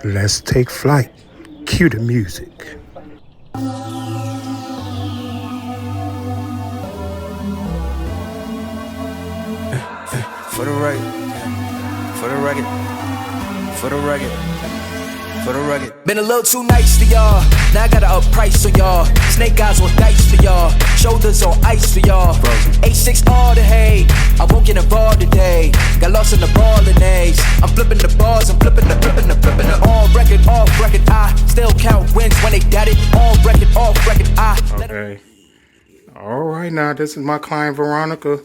Let's take flight. Cue the music. For the rugged, for the rugged, for the rugged, for the rugged. Been a little too nice to y'all. Now I gotta up price on y'all. Snake eyes on dice for y'all. Shoulders on ice for y'all. 8-6 all the hay. I won't get involved today. Got lost in the ball and A's. I'm flipping the balls. I'm flipping the. On record, off record. I still count wins when they got it. On record, off record. Okay. All right, now this is my client Veronica.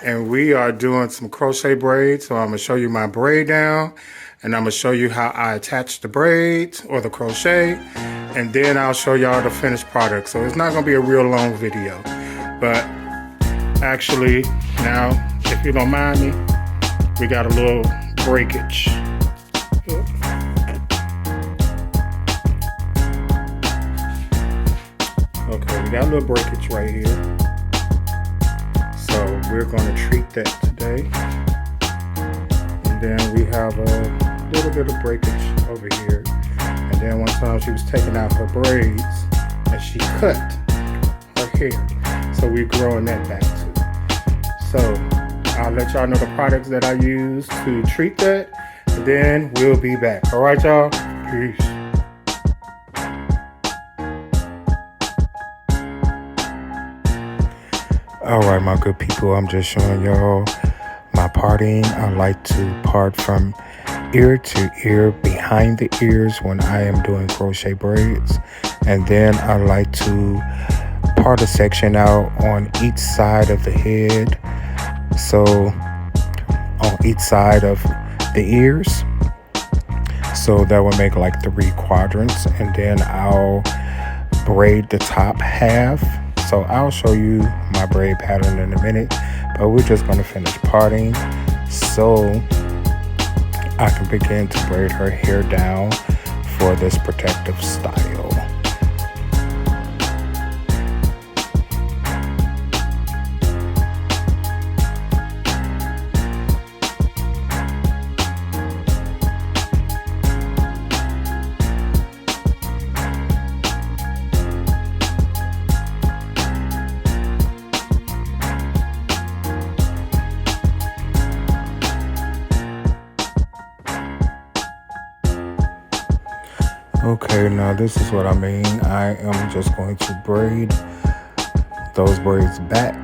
And we are doing some crochet braids. So I'm going to show you my braid down. And I'm going to show you how I attach the braids or the crochet. And then I'll show y'all the finished product. So it's not going to be a real long video. But actually, now, if you don't mind me, we got a little breakage. Okay, we got a little breakage right here. So we're going to treat that today. And then we have a little bit of breakage over here. And then one time she was taking out her braids and she cut her hair. So we're growing that back too. So I'll let y'all know the products that I use to treat that. And then we'll be back. All right, y'all? Peace. Alright, my good people, I'm just showing y'all my parting. I like to part from ear to ear, behind the ears when I am doing crochet braids. And then I like to part a section out on each side of the head. So, on each side of the ears. So that will make like 3 quadrants. And then I'll braid the top half. So I'll show you my braid pattern in a minute, but we're just going to finish parting so I can begin to braid her hair down for this protective style. Okay, now this is what I mean. I am just going to braid those braids back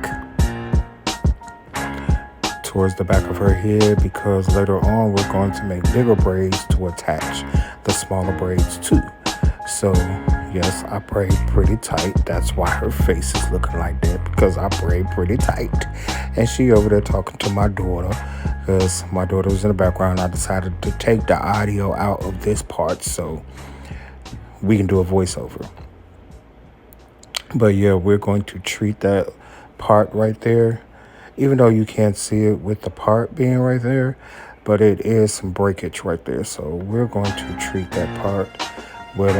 towards the back of her head because later on we're going to make bigger braids to attach the smaller braids to. So yes, I braid pretty tight. That's why her face is looking like that, because I braid pretty tight. And she over there talking to my daughter because my daughter was in the background. I decided to take the audio out of this part so we can do a voiceover. But yeah, we're going to treat that part right there, even though you can't see it with the part being right there, but it is some breakage right there. So we're going to treat that part with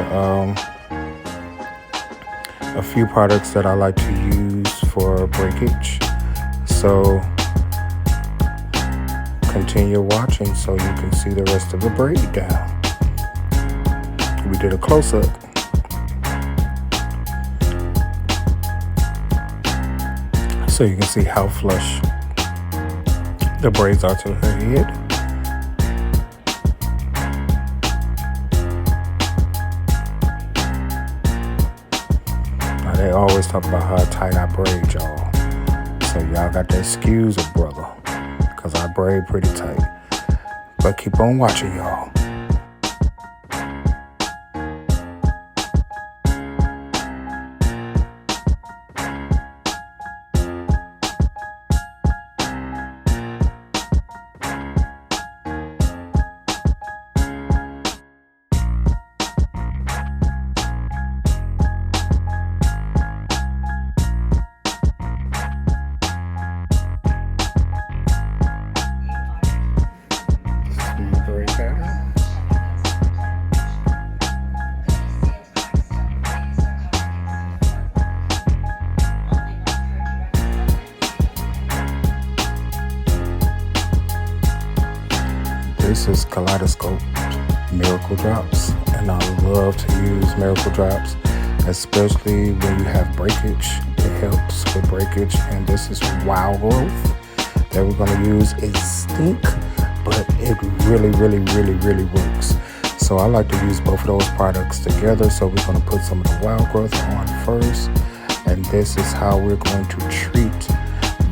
a few products that I like to use for breakage. So continue watching so you can see the rest of the braid down. We did a close-up. So you can see how flush the braids are to her head. Now they always talk about how tight I braid, y'all. So y'all got to excuse a brother, because I braid pretty tight. But keep on watching, y'all. This is Kaleidoscope miracle drops, and I love to use miracle drops, especially when you have breakage. It helps with breakage, and this is wild growth that we're going to use. It stink, but it really works. So I like to use both of those products together. So we're going to put some of the wild growth on first, and this is how we're going to treat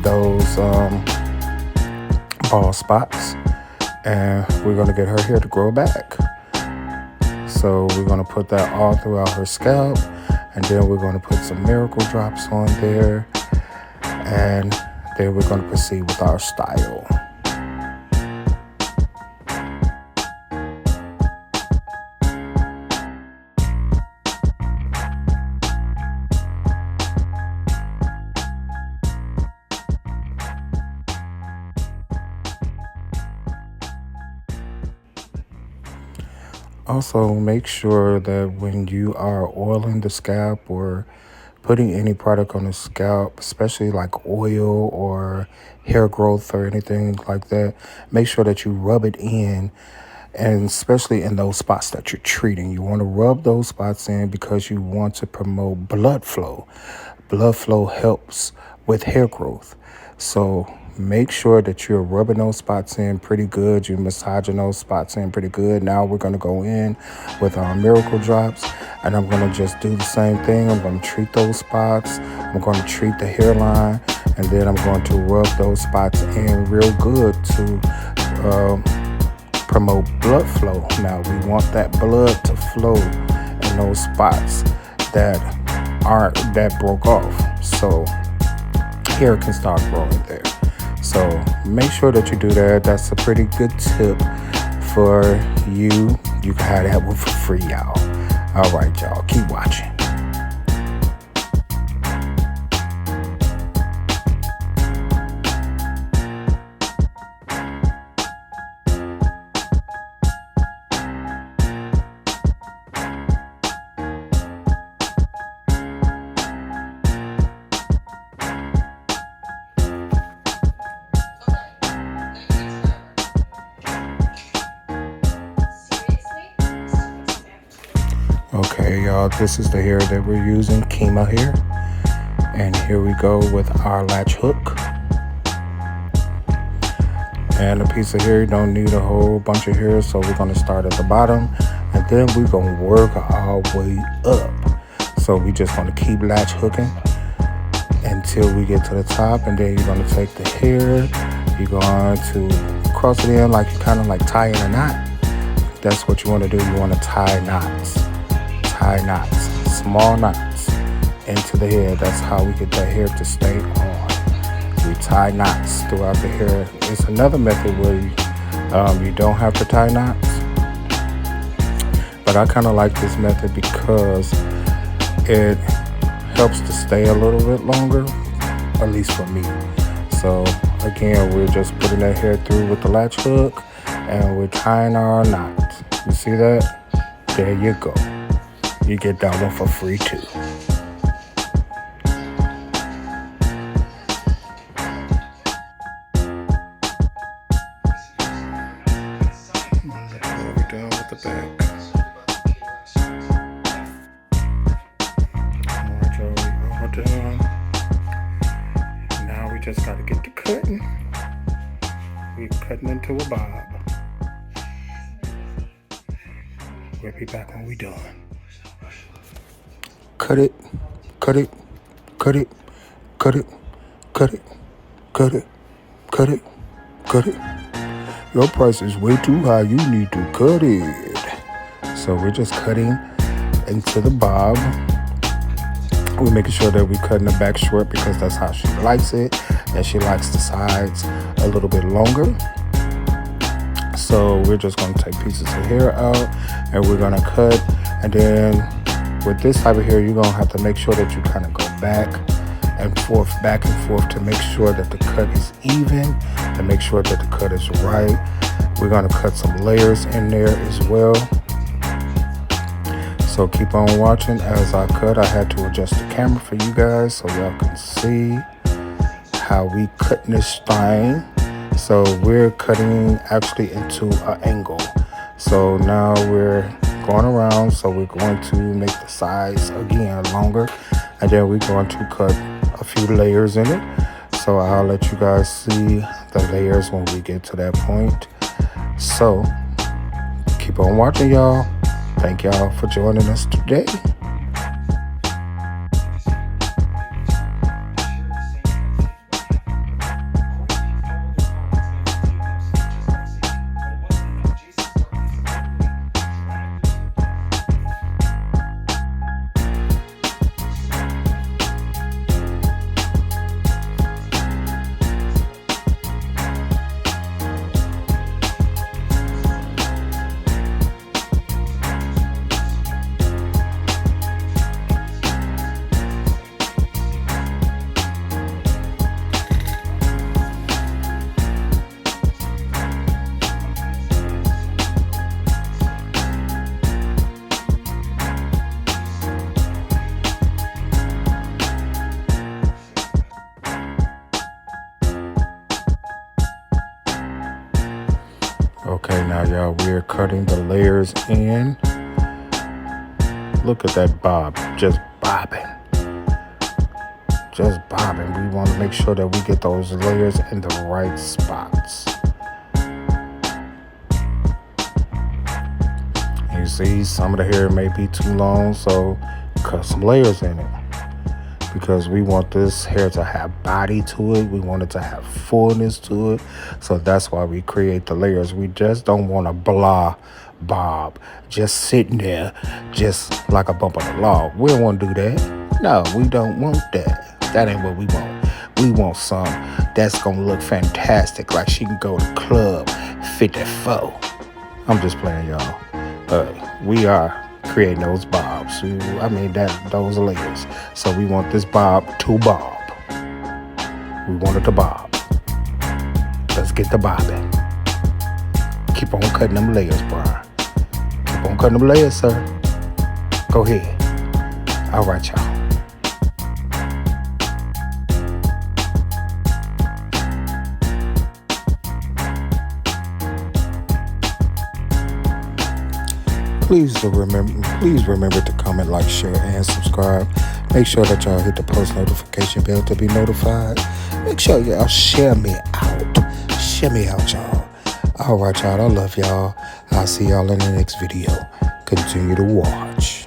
those bald spots, and we're going to get her hair to grow back. So we're going to put that all throughout her scalp, and then we're going to put some miracle drops on there, and then we're going to proceed with our style. Also, make sure that when you are oiling the scalp or putting any product on the scalp, especially like oil or hair growth or anything like that, make sure that you rub it in, and especially in those spots that you're treating. You want to rub those spots in because you want to promote blood flow. Blood flow helps with hair growth. So make sure that you're rubbing those spots in pretty good. You're massaging those spots in pretty good. Now we're going to go in with our miracle drops, and I'm going to just do the same thing. I'm going to treat those spots. I'm going to treat the hairline, and then I'm going to rub those spots in real good to promote blood flow. Now we want that blood to flow in those spots that broke off, so hair can start growing there. So make sure that you do that. That's a pretty good tip for you. You can have that one for free, y'all. All right, y'all, keep watching. Okay, y'all, this is the hair that we're using, Kima hair. And here we go with our latch hook. And a piece of hair, you don't need a whole bunch of hair, so we're gonna start at the bottom, and then we're gonna work our way up. So we just gonna keep latch hooking until we get to the top, and then you're gonna take the hair, you're going to cross it in like you kind of like tying a knot. That's what you wanna do. You wanna tie knots. Tie knots, small knots into the hair. That's how we get that hair to stay on. We tie knots throughout the hair. It's another method where you don't have to tie knots, but I kind of like this method because it helps to stay a little bit longer, at least for me. So again, we're just putting that hair through with the latch hook, and we're tying our knot. You see that? There you go. You get that one for free too. We're done with the back. Alright, y'all, we all done. Now we just gotta get to cutting. We're cutting into a bob. We'll be back when we're done. Cut it, cut it, cut it, cut it, cut it, cut it, cut it, cut it. Your price is way too high. You need to cut it. So we're just cutting into the bob. We're making sure that we're cutting the back short because that's how she likes it, and she likes the sides a little bit longer. So we're just going to take pieces of hair out, and we're going to cut, and then with this type of hair, you're going to have to make sure that you kind of go back and forth to make sure that the cut is even, to make sure that the cut is right. We're going to cut some layers in there as well. So keep on watching as I cut. I had to adjust the camera for you guys so y'all can see how we cut this thing. So we're cutting actually into an angle. So now we're going around. So we're going to make the sides again longer, and then we're going to cut a few layers in it. So I'll let you guys see the layers when we get to that point. So keep on watching, y'all. Thank y'all for joining us today. Okay, now y'all, we're cutting the layers in. Look at that bob, just bobbing. Just bobbing. We want to make sure that we get those layers in the right spots. You see, some of the hair may be too long, so cut some layers in it. Because we want this hair to have body to it. We want it to have fullness to it. So that's why we create the layers. We just don't want a blah bob just sitting there just like a bump on the log. We don't want to do that. No, we don't want that. That ain't what we want. We want some that's going to look fantastic, like she can go to Club 54. I'm just playing, y'all. We are creating those bobs. Those layers. So we want this bob to bob. We want it to bob. Let's get the bobbing. Keep on cutting them layers, Brian. Keep on cutting them layers, sir. Go ahead. All right, y'all. Please remember to comment, like, share, and subscribe. Make sure that y'all hit the post notification bell to be notified. Make sure y'all share me out. Share me out, y'all. All right, y'all. I love y'all. I'll see y'all in the next video. Continue to watch.